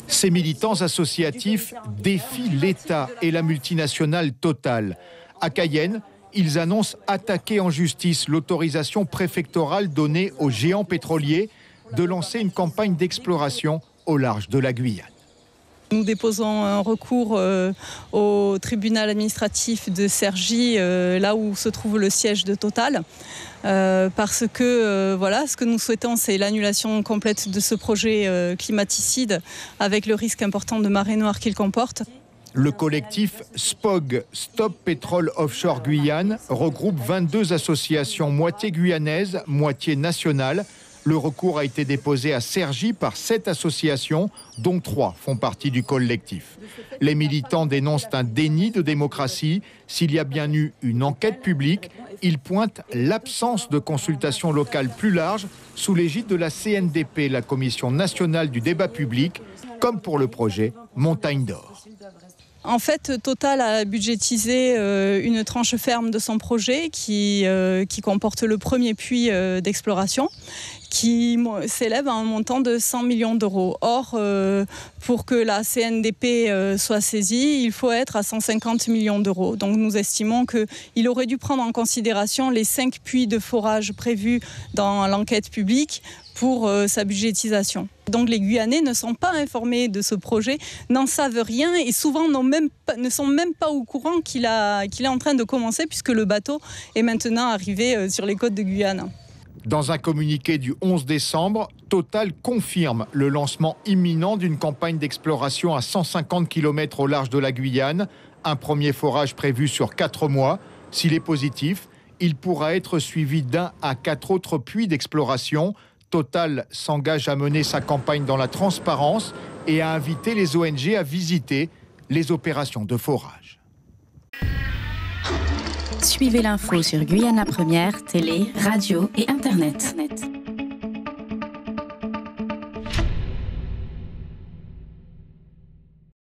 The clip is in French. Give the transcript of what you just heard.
Ces militants associatifs défient l'État et la multinationale Total. À Cayenne, ils annoncent attaquer en justice l'autorisation préfectorale donnée aux géants pétroliers de lancer une campagne d'exploration au large de la Guyane. Nous déposons un recours au tribunal administratif de Cergy, là où se trouve le siège de Total, parce que ce que nous souhaitons, c'est l'annulation complète de ce projet climaticide avec le risque important de marée noire qu'il comporte. Le collectif SPOG, Stop Pétrole Offshore Guyane, regroupe 22 associations, moitié guyanaises, moitié nationales. Le recours a été déposé à Cergy par 7 associations, dont 3 font partie du collectif. Les militants dénoncent un déni de démocratie. S'il y a bien eu une enquête publique, ils pointent l'absence de consultation locale plus large sous l'égide de la CNDP, la Commission nationale du débat public, comme pour le projet Montagne d'Or. En fait, Total a budgétisé une tranche ferme de son projet qui comporte le premier puits d'exploration, qui s'élève à un montant de 100 millions d'euros. Or, pour que la CNDP soit saisie, il faut être à 150 millions d'euros. Donc nous estimons qu'il aurait dû prendre en considération les 5 puits de forage prévus dans l'enquête publique pour sa budgétisation. Donc les Guyanais ne sont pas informés de ce projet, n'en savent rien et souvent ne sont même pas au courant qu'il est en train de commencer puisque le bateau est maintenant arrivé sur les côtes de Guyane. Dans un communiqué du 11 décembre, Total confirme le lancement imminent d'une campagne d'exploration à 150 km au large de la Guyane. Un premier forage prévu sur 4 mois. S'il est positif, il pourra être suivi d'1 à 4 autres puits d'exploration. Total s'engage à mener sa campagne dans la transparence et à inviter les ONG à visiter les opérations de forage. Suivez l'info sur Guyana Première, télé, radio et internet.